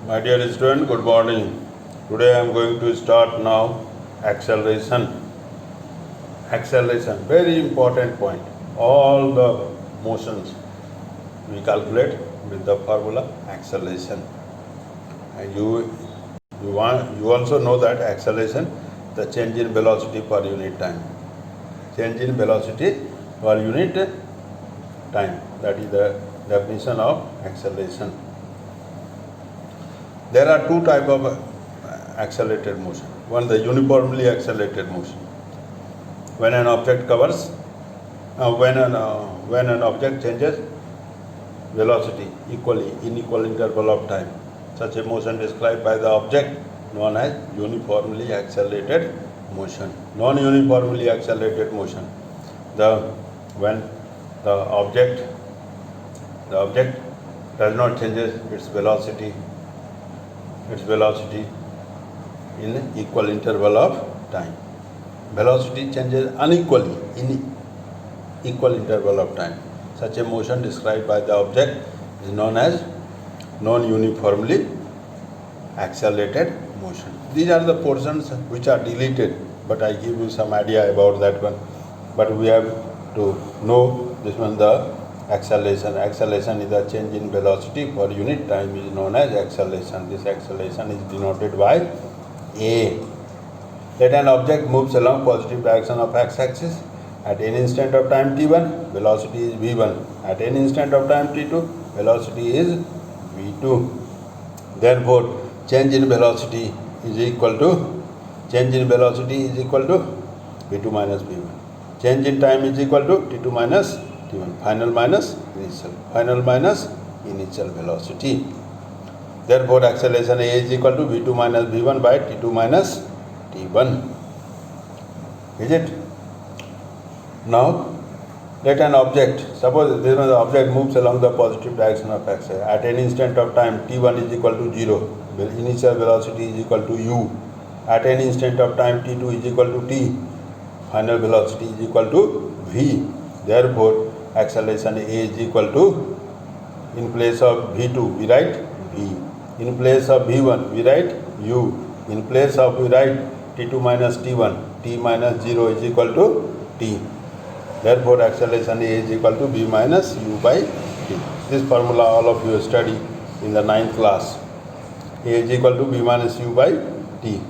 My dear student, good morning. Today I am going to start now acceleration. Acceleration, very important point. All the motions we calculate with the formula acceleration. And you also know that acceleration, the change in velocity per unit time. Change in velocity per unit time. That is the definition of acceleration. There are two types of accelerated motion. One, the uniformly accelerated motion. When an object when an object changes velocity equally in equal interval of time, such a motion described by the object known as uniformly accelerated motion. Non-uniformly accelerated motion, when the object does not changes its velocity in equal interval of time. Velocity changes unequally in equal interval of time. Such a motion described by the object is known as non-uniformly accelerated motion. These are the portions which are deleted, but I give you some idea about that one. But we have to know this one, the acceleration. Acceleration is the change in velocity per unit time is known as acceleration. This acceleration is denoted by A. Let an object moves along positive direction of x-axis. At any instant of time t1, velocity is v1. At any instant of time t2, velocity is v2. Therefore, change in velocity is equal to v2 minus v1. Change in time is equal to t2 minus t1. Final minus initial velocity. Therefore, acceleration A is equal to v2 minus v1 by t2 minus t1. Is it? Now, let an object, suppose this object moves along the positive direction of x. At any instant of time t1 is equal to 0. Initial velocity is equal to u. At any instant of time t2 is equal to t. Final velocity is equal to v. Therefore, acceleration A is equal to, in place of v2 we write v. In place of v1 we write u. In place of we write t2 minus t1. T minus 0 is equal to t. Therefore, acceleration A is equal to v minus u by t. This formula all of you study in the 9th class. A is equal to v minus u by t.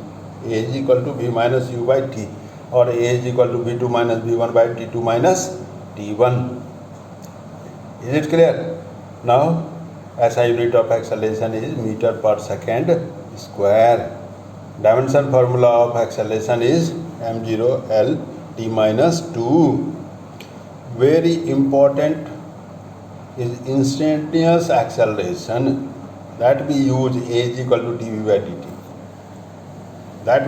A is equal to v minus u by t. Or A is equal to v2 minus v1 by t2 minus t1. Is it clear? Now, SI unit of acceleration is meter per second square. Dimension formula of acceleration is m0 L t minus 2. Very important is instantaneous acceleration, that we use A is equal to dv by dt. That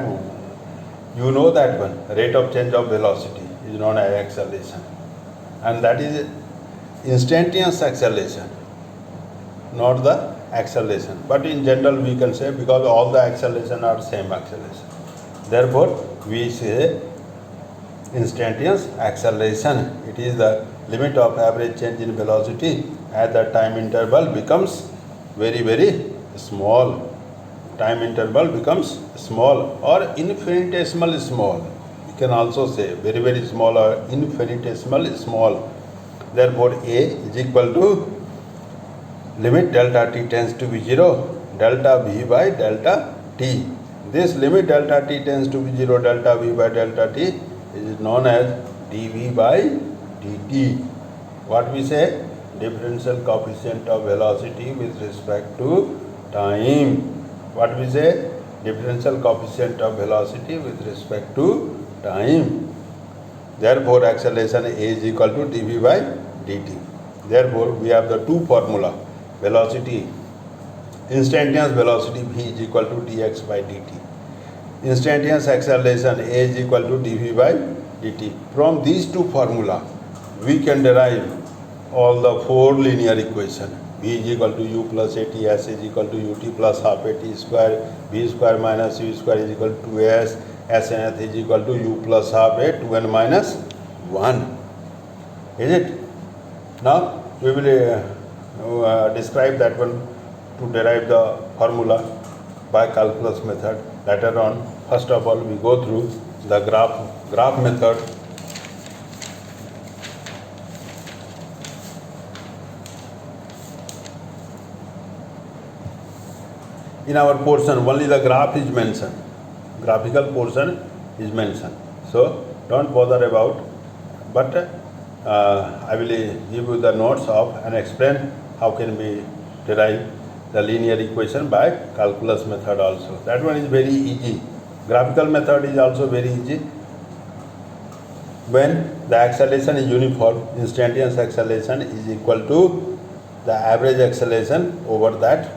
you know that one, rate of change of velocity is known as acceleration, and that is instantaneous acceleration, not the acceleration. But in general we can say, because all the acceleration are same acceleration, therefore we say instantaneous acceleration. It is the limit of average change in velocity as the time interval becomes very, very small. Time interval becomes small or infinitesimal small. You can also say very, very small or infinitesimal small. Therefore, A is equal to limit delta t tends to be 0, delta v by delta t. This limit delta t tends to be 0, delta v by delta t is known as dv by dt. What we say? Differential coefficient of velocity with respect to time. What we say? Differential coefficient of velocity with respect to time. Therefore, acceleration A is equal to dv by dt. Therefore, we have the two formula. Velocity, instantaneous velocity v is equal to dx by dt. Instantaneous acceleration A is equal to dv by dt. From these two formula, we can derive all the four linear equations. V is equal to u plus at, s is equal to ut plus half at square, v square minus u square is equal to s, snth is equal to u plus half at 2n minus 1. Is it? Now we will describe that one to derive the formula by calculus method. Later on, first of all, we go through the graph method. In our portion, only the graph is mentioned. Graphical portion is mentioned. So don't bother about. But I will give you the notes of and explain how can we derive the linear equation by calculus method also. That one is very easy. Graphical method is also very easy. When the acceleration is uniform, instantaneous acceleration is equal to the average acceleration over that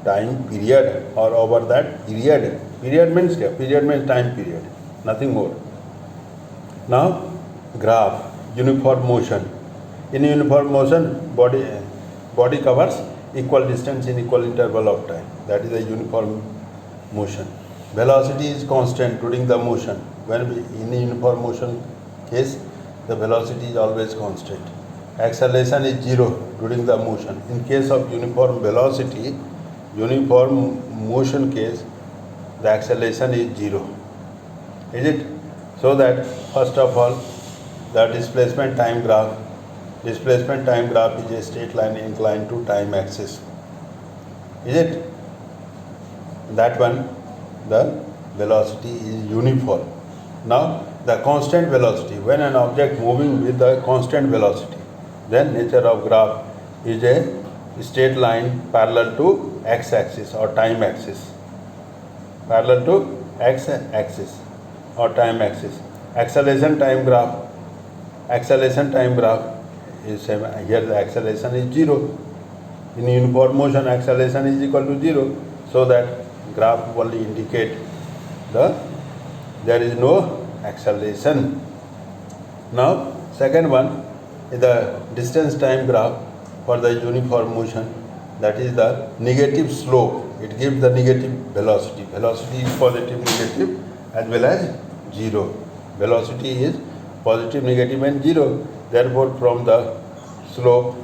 time period or over that period. Period means time period, nothing more. Now graph, uniform motion. In uniform motion, body covers equal distance in equal interval of time. That is a uniform motion. Velocity is constant during the motion. When in a uniform motion case, the velocity is always constant. Acceleration is zero during the motion. In case of uniform velocity, uniform motion case, the acceleration is zero. Is it? So that first of all, the displacement time graph is a straight line inclined to time axis. Is it? That one, the velocity is uniform. Now the constant velocity, when an object moving with the constant velocity, then nature of graph is a straight line parallel to x-axis or time axis. Parallel to x-axis or time axis. Acceleration time graph is same. Here the acceleration is zero. In uniform motion, acceleration is equal to zero. So that graph only indicate there is no acceleration. Now second one is the distance time graph for the uniform motion. That is the negative slope. It gives the negative velocity. Velocity is positive, negative as well as zero. Velocity is positive, negative and zero. Therefore, from the slope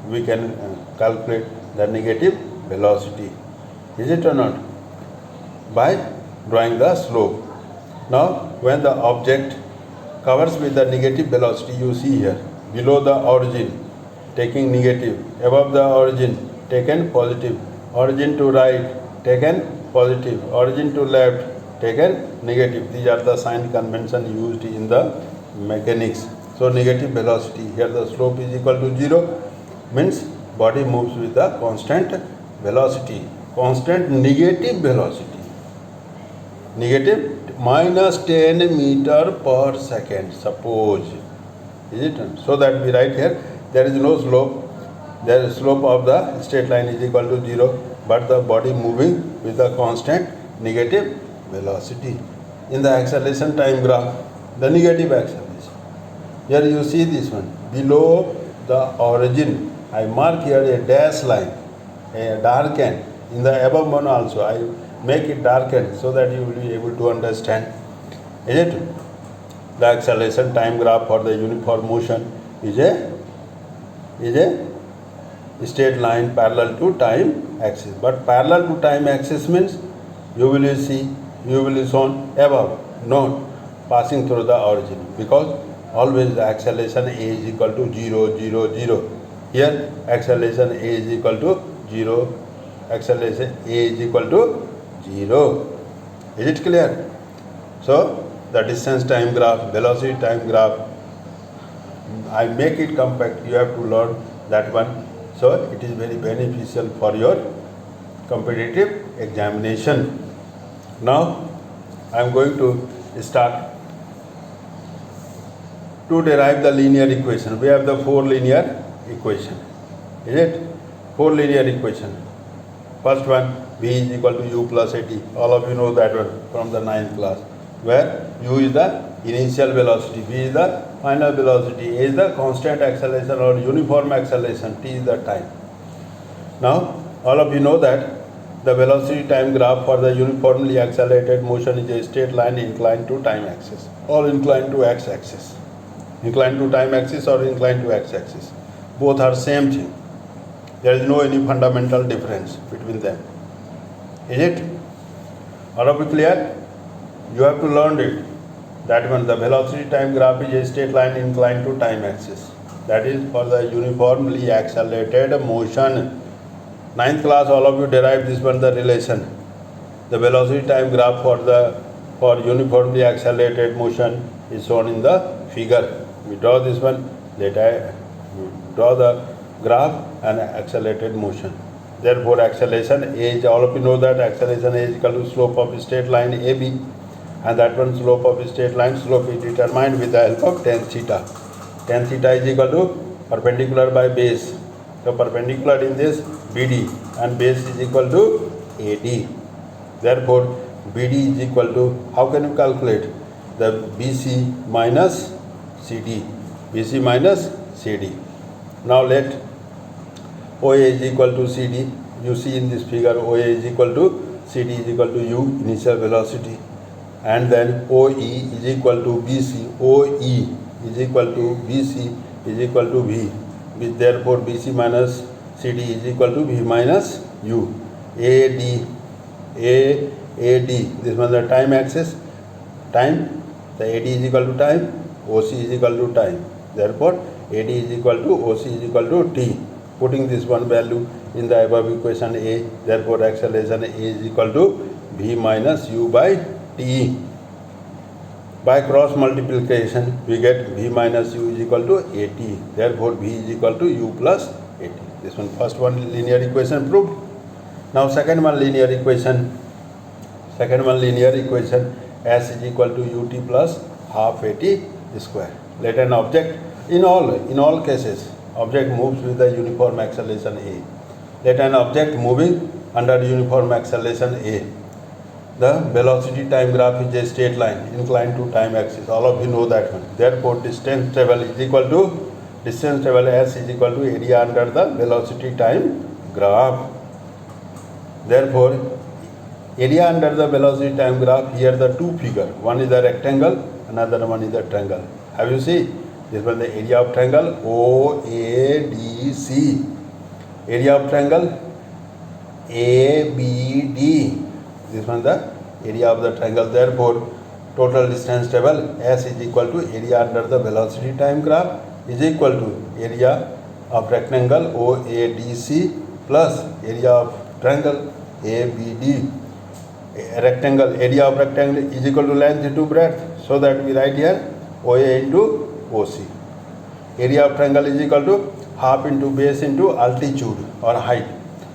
we can calculate the negative velocity. Is it or not? By drawing the slope. Now, when the object covers with the negative velocity, you see here, below the origin, taking negative, above the origin, taken positive, origin to right, taken positive, origin to left, taken negative. These are the sign convention used in the mechanics. So negative velocity, here the slope is equal to zero, means body moves with the constant velocity, constant negative velocity, negative minus 10 meter per second, suppose. Is it? So that we write here, there is no slope. The slope of the straight line is equal to zero, but the body moving with a constant negative velocity. In the acceleration time graph, the negative acceleration. Here you see this one, below the origin, I mark here a dash line, a darken. In the above one also, I make it darken so that you will be able to understand. Is it? The acceleration time graph for the uniform motion is a straight line parallel to time axis. But parallel to time axis means you will see shown above, not passing through the origin, because always the acceleration A is equal to 0, 0, 0. Here acceleration A is equal to 0, acceleration A is equal to 0. Is it clear? So the distance time graph, velocity time graph, I make it compact. You have to learn that one. So it is very beneficial for your competitive examination. Now I am going to start to derive the linear equation. We have the 4 linear equation. Is it? 4 linear equation. First one, V is equal to U plus AT. All of you know that one from the 9th class, where U is the initial velocity, V is the final velocity, A is the constant acceleration or uniform acceleration, T is the time. Now, all of you know that the velocity time graph for the uniformly accelerated motion is a straight line inclined to time axis or inclined to x-axis. Inclined to time axis or inclined to x-axis. Both are same thing. There is no any fundamental difference between them. Is it? All of you clear? You have to learn it. That one, the velocity time graph is a straight line inclined to time axis. That is for the uniformly accelerated motion. Ninth class, all of you derived this one, the relation. The velocity time graph for uniformly accelerated motion is shown in the figure. We draw this one. Let I draw the graph and accelerated motion. Therefore, acceleration A is, all of you know that acceleration A is equal to slope of straight line AB, and that one slope of straight line slope is determined with the help of tan theta. Tan theta is equal to perpendicular by base. So perpendicular in this BD and base is equal to AD. Therefore, BD is equal to, how can you calculate? The BC minus CD. BC minus CD. Now let OA is equal to CD. You see in this figure, OA is equal to CD is equal to U, initial velocity. And then OE is equal to BC. OE is equal to BC is equal to V. Therefore, BC minus CD is equal to V minus U. AD, this was the time axis. Time, the AD is equal to time, OC is equal to time. Therefore, AD is equal to OC is equal to T. Putting this one value in the above equation A, therefore acceleration A is equal to V minus U by T. By cross multiplication, we get V minus U is equal to AT. Therefore, V is equal to U plus AT. This one, first one linear equation proved. Now second one linear equation. S is equal to UT plus half AT square. Let an object, in all cases, object moves with the uniform acceleration A. Let an object moving under uniform acceleration A. The velocity time graph is a straight line inclined to time axis. All of you know that one. Therefore, distance travel S is equal to area under the velocity time graph. Therefore, area under the velocity time graph, here the two figure. One is the rectangle, another one is the triangle. Have you seen? This was the area of triangle OADC. Area of triangle ABD. This one the area of the triangle. Therefore, total distance travel S is equal to area under the velocity time graph is equal to area of rectangle OADC plus area of triangle ABD. Area of rectangle is equal to length into breadth. So that we write here OA into OC. Area of triangle is equal to half into base into altitude or height.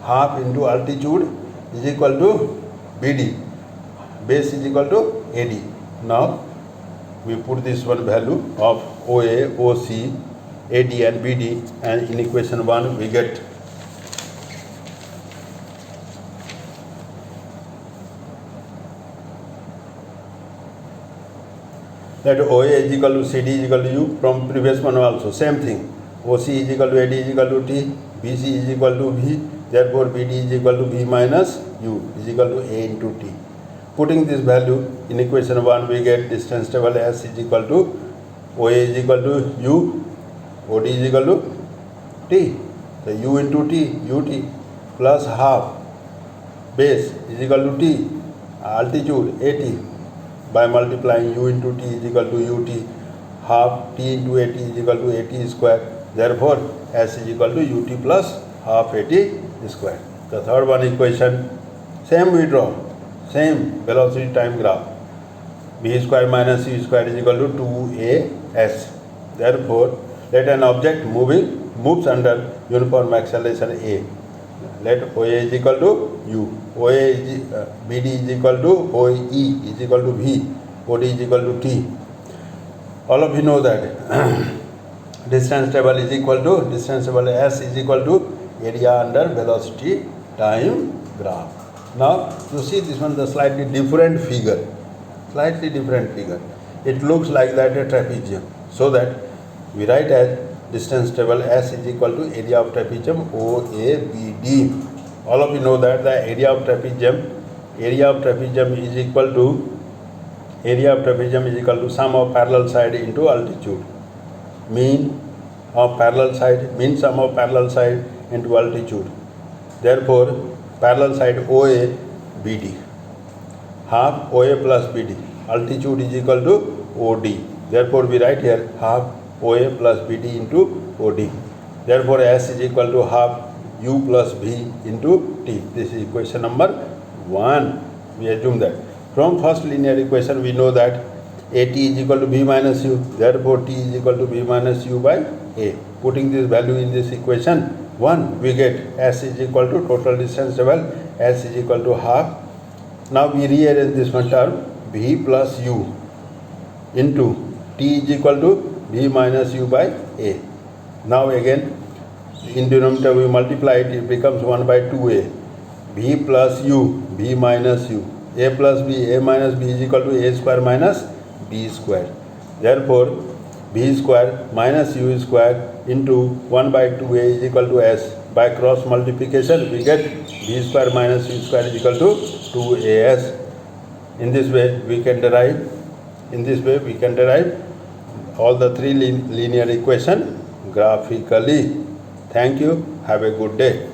Half into altitude is equal to BD. Base is equal to AD. Now we put this one value of OA, OC, AD and BD, and in equation 1 we get that OA is equal to CD is equal to U. From previous one also same thing. OC is equal to AD is equal to T. BC is equal to V. Therefore, BD is equal to V minus U is equal to A into T. Putting this value in equation 1, we get distance travel S is equal to OA is equal to U, OD is equal to T. The U into T, UT plus half base is equal to T, altitude AT. By multiplying U into T is equal to UT, half T into AT is equal to AT square. Therefore, S is equal to UT plus half AT square. The third one equation, same we draw, same velocity time graph. B square minus C square is equal to 2AS. Therefore, let an object moves under uniform acceleration A. Let OA is equal to U. BD is equal to OE is equal to V. OD is equal to T. All of you know that distance travel is equal to S is equal to area under velocity time graph. Now you see this one, the slightly different figure. It looks like that a trapezium. So that we write as distance travel S is equal to area of trapezium OABD. All of you know that the area of trapezium is equal to sum of parallel side into altitude. Mean sum of parallel side into altitude. Therefore, parallel side OA BD. Half OA plus BD. Altitude is equal to OD. Therefore, we write here half OA plus BD into OD. Therefore, S is equal to half U plus V into T. This is equation number 1. We assume that. From first linear equation, we know that AT is equal to B minus U. Therefore, T is equal to B minus U by A. Putting this value in this equation 1, we get S is equal to total distance traveled. S is equal to half. Now we rearrange this one term V plus U into T is equal to B minus U by A. Now again in denominator we multiply it, it becomes 1 by 2A. B plus U, B minus U. A plus B, A minus B is equal to A square minus B square. Therefore, B square minus U square into 1 by 2A is equal to S. By cross multiplication, we get B square minus U square is equal to 2AS. In this way, we can derive all the three linear equation graphically. Thank you. Have a good day.